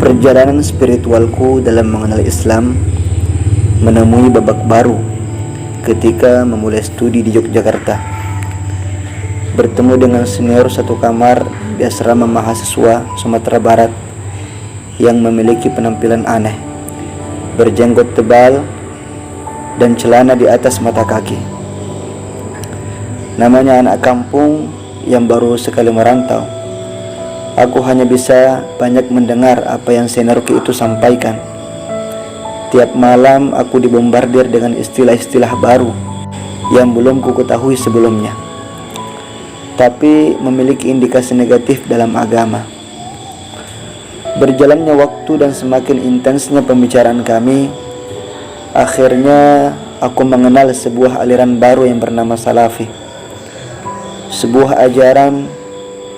Perjalanan spiritualku dalam mengenal Islam menemui babak baru ketika memulai studi di Yogyakarta. Bertemu dengan senior satu kamar di asrama mahasiswa Sumatera Barat yang memiliki penampilan aneh, berjenggot tebal dan celana di atas mata kaki. Namanya anak kampung yang baru sekali merantau. Aku hanya bisa banyak mendengar apa yang seniorku itu sampaikan. Tiap malam aku dibombardir dengan istilah-istilah baru yang belum ku ketahui sebelumnya, tapi memiliki indikasi negatif dalam agama. Berjalannya waktu dan semakin intensnya pembicaraan kami, akhirnya aku mengenal sebuah aliran baru yang bernama Salafi. Sebuah ajaran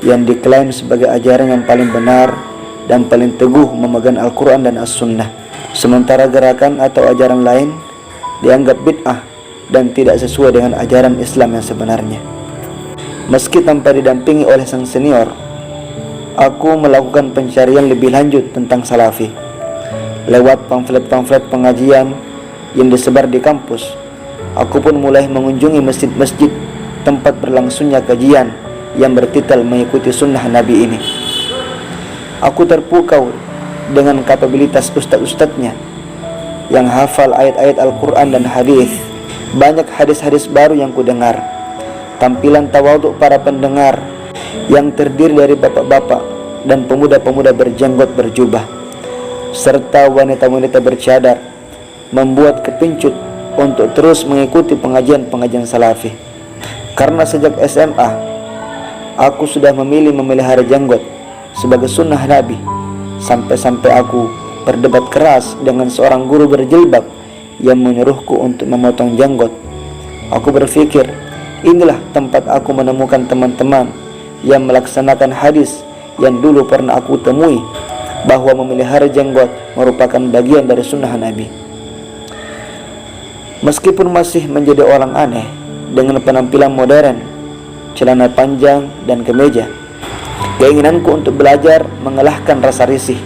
yang diklaim sebagai ajaran yang paling benar dan paling teguh memegang Al-Quran dan As-Sunnah, sementara gerakan atau ajaran lain dianggap bid'ah dan tidak sesuai dengan ajaran Islam yang sebenarnya. Meski tanpa didampingi oleh sang senior, aku melakukan pencarian lebih lanjut tentang Salafi lewat pamflet-pamflet pengajian yang disebar di kampus. Aku pun mulai mengunjungi masjid-masjid tempat berlangsungnya kajian yang bertitel mengikuti sunnah Nabi ini. Aku terpukau dengan kapabilitas ustadz-ustadznya yang hafal ayat-ayat Al-Quran dan hadis. Banyak hadis-hadis baru yang kudengar. Tampilan tawaduk para pendengar yang terdiri dari bapak-bapak dan pemuda-pemuda berjenggot berjubah serta wanita-wanita bercadar membuat kepincut untuk terus mengikuti pengajian-pengajian Salafi. Karena sejak SMA aku sudah memilih memelihara jenggot sebagai sunnah Nabi, sampai-sampai aku berdebat keras dengan seorang guru berjilbab yang menyuruhku untuk memotong jenggot. Aku berpikir, inilah tempat aku menemukan teman-teman yang melaksanakan hadis yang dulu pernah aku temui, bahwa memelihara jenggot merupakan bagian dari sunnah Nabi. Meskipun masih menjadi orang aneh dengan penampilan modern, celana panjang dan kemeja, keinginanku untuk belajar mengalahkan rasa risih.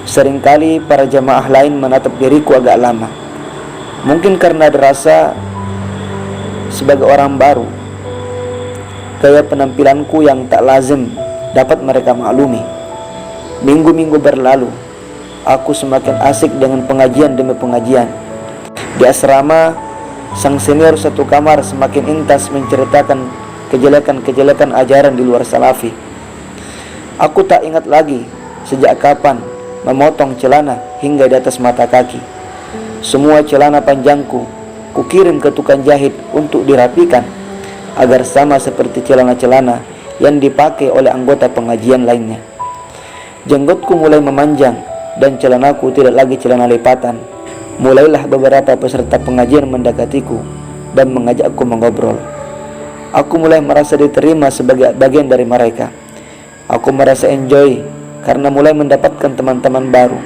Seringkali para jamaah lain menatap diriku agak lama, mungkin karena dirasa sebagai orang baru. Gaya penampilanku yang tak lazim dapat mereka maklumi. Minggu-minggu berlalu, aku semakin asik dengan pengajian demi pengajian. Di asrama, sang senior satu kamar semakin intas menceritakan kejelekan-kejelekan ajaran di luar Salafi. Aku tak ingat lagi sejak kapan memotong celana hingga di atas mata kaki. Semua celana panjangku kukirim ke tukang jahit untuk dirapikan agar sama seperti celana-celana yang dipakai oleh anggota pengajian lainnya. Jenggotku mulai memanjang dan celanaku tidak lagi celana lipatan. Mulailah beberapa peserta pengajian mendekatiku dan mengajakku mengobrol. Aku mulai merasa diterima sebagai bagian dari mereka. Aku merasa enjoy karena mulai mendapatkan teman-teman baru.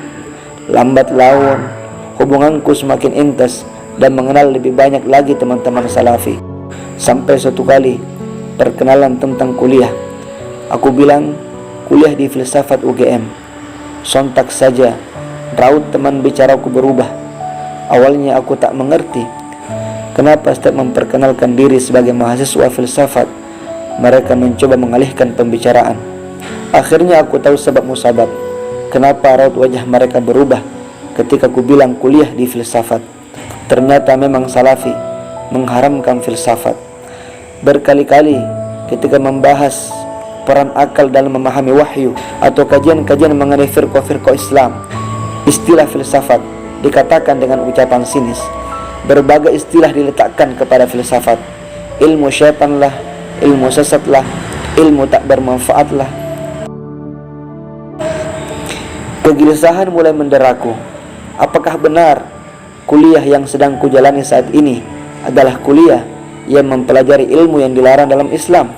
Lambat laun, hubunganku semakin intens dan mengenal lebih banyak lagi teman-teman Salafi. Sampai suatu kali perkenalan tentang kuliah. Aku bilang kuliah di filsafat UGM. Sontak saja raut teman bicaraku berubah. Awalnya aku tak mengerti kenapa setiap memperkenalkan diri sebagai mahasiswa filsafat, mereka mencoba mengalihkan pembicaraan. Akhirnya aku tahu sebab musabab kenapa raut wajah mereka berubah ketika ku bilang kuliah di filsafat. Ternyata memang Salafi mengharamkan filsafat. Berkali-kali ketika membahas peran akal dalam memahami wahyu atau kajian-kajian mengenai firqah-firqah Islam, istilah filsafat dikatakan dengan ucapan sinis. Berbagai istilah diletakkan kepada filsafat. Ilmu syaitan lah, ilmu sesat lah, ilmu tak bermanfaat lah. Kegelisahan mulai menderaku. Apakah benar kuliah yang sedang kujalani saat ini adalah kuliah yang mempelajari ilmu yang dilarang dalam Islam?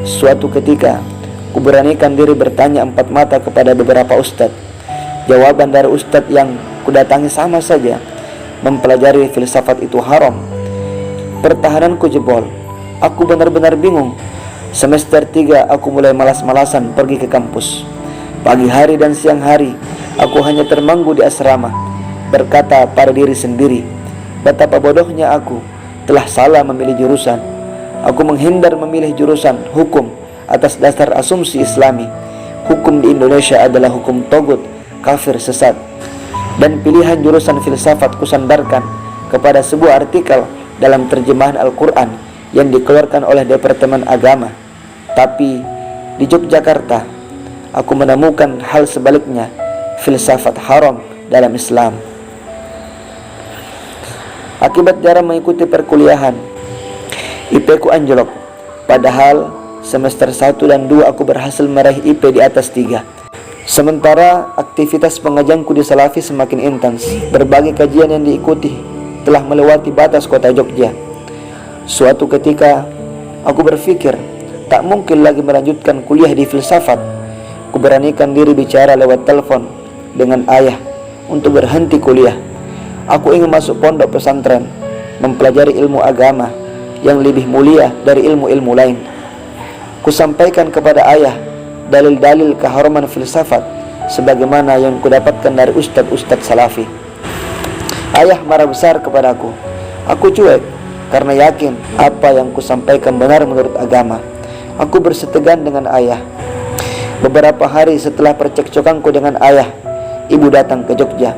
Suatu ketika, kuberanikan diri bertanya empat mata kepada beberapa ustadz. Jawaban dari ustadz yang kudatangi sama saja, mempelajari filsafat itu haram. Pertahananku jebol. Aku benar-benar bingung. Semester 3 aku mulai malas-malasan pergi ke kampus. Pagi hari dan siang hari, aku hanya termanggu di asrama, berkata pada diri sendiri, betapa bodohnya aku telah salah memilih jurusan. Aku menghindar memilih jurusan hukum atas dasar asumsi Islami. Hukum di Indonesia adalah hukum togut, kafir, sesat. Dan pilihan jurusan filsafat kusandarkan kepada sebuah artikel dalam terjemahan Al-Quran yang dikeluarkan oleh Departemen Agama. Tapi di Yogyakarta, aku menemukan hal sebaliknya, filsafat haram dalam Islam. Akibat jarang mengikuti perkuliahan, IP ku anjlok. Padahal semester 1 dan 2 aku berhasil meraih IP di atas 3. Sementara aktivitas pengajianku di Salafi semakin intens. Berbagai kajian yang diikuti telah melewati batas kota Jogja. Suatu ketika aku berpikir tak mungkin lagi melanjutkan kuliah di filsafat. Kuberanikan diri bicara lewat telepon dengan ayah untuk berhenti kuliah. Aku ingin masuk pondok pesantren, mempelajari ilmu agama yang lebih mulia dari ilmu-ilmu lain. Kusampaikan kepada ayah dalil-dalil keharuman filsafat sebagaimana yang kudapatkan dari ustadz-ustadz Salafi. Ayah marah besar kepadaku. Aku cuek karena yakin apa yang kusampaikan benar menurut agama. Aku bersetegan dengan ayah. Beberapa hari setelah percekcokanku dengan ayah, ibu datang ke Jogja.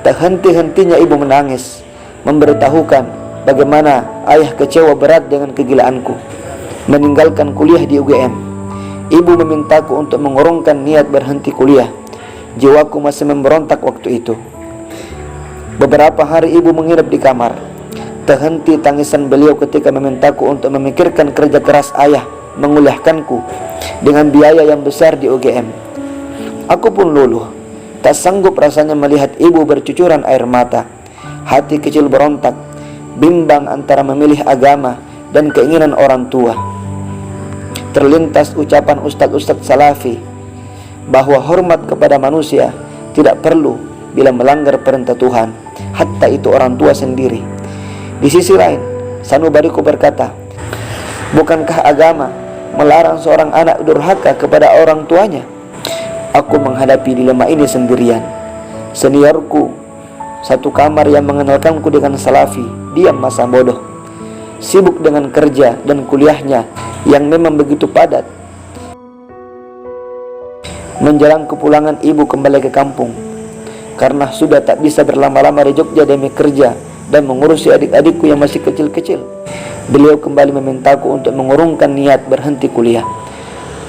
Tak henti-hentinya ibu menangis, memberitahukan bagaimana ayah kecewa berat dengan kegilaanku, meninggalkan kuliah di UGM. Ibu memintaku untuk mengurungkan niat berhenti kuliah. Jiwaku masih memberontak waktu itu. Beberapa hari ibu menginap di kamar. Tak henti tangisan beliau ketika memintaku untuk memikirkan kerja keras ayah menguliahkanku dengan biaya yang besar di UGM. Aku pun luluh, tak sanggup rasanya melihat ibu bercucuran air mata. Hati kecil berontak, bimbang antara memilih agama dan keinginan orang tua. Terlintas ucapan ustadz-ustadz Salafi bahwa hormat kepada manusia tidak perlu bila melanggar perintah Tuhan, hatta itu orang tua sendiri. Di sisi lain, sanubariku berkata, bukankah agama melarang seorang anak durhaka kepada orang tuanya? Aku menghadapi dilema ini sendirian. Seniorku satu kamar yang mengenalkanku dengan Salafi diam masa bodoh, sibuk dengan kerja dan kuliahnya yang memang begitu padat. Menjelang kepulangan ibu kembali ke kampung, karena sudah tak bisa berlama-lama di Jogja demi kerja dan mengurusi adik-adikku yang masih kecil-kecil, beliau kembali memintaku untuk mengurungkan niat berhenti kuliah.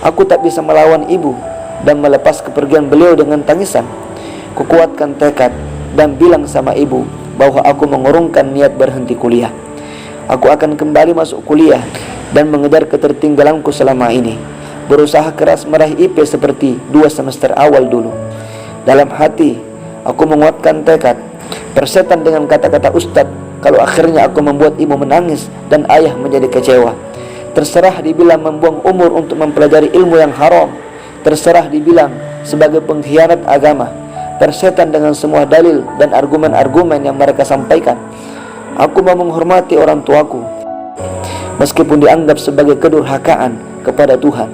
Aku tak bisa melawan ibu dan melepas kepergian beliau dengan tangisan. Kukuatkan tekad dan bilang sama ibu bahwa aku mengurungkan niat berhenti kuliah. Aku akan kembali masuk kuliah dan mengejar ketertinggalanku selama ini, berusaha keras meraih IP seperti 2 semester awal dulu. Dalam hati aku menguatkan tekad, persetan dengan kata-kata ustadz kalau akhirnya aku membuat ibu menangis dan ayah menjadi kecewa. Terserah dibilang membuang umur untuk mempelajari ilmu yang haram, terserah dibilang sebagai pengkhianat agama, persetan dengan semua dalil dan argumen-argumen yang mereka sampaikan. Aku mau menghormati orang tuaku meskipun dianggap sebagai kedurhakaan kepada Tuhan.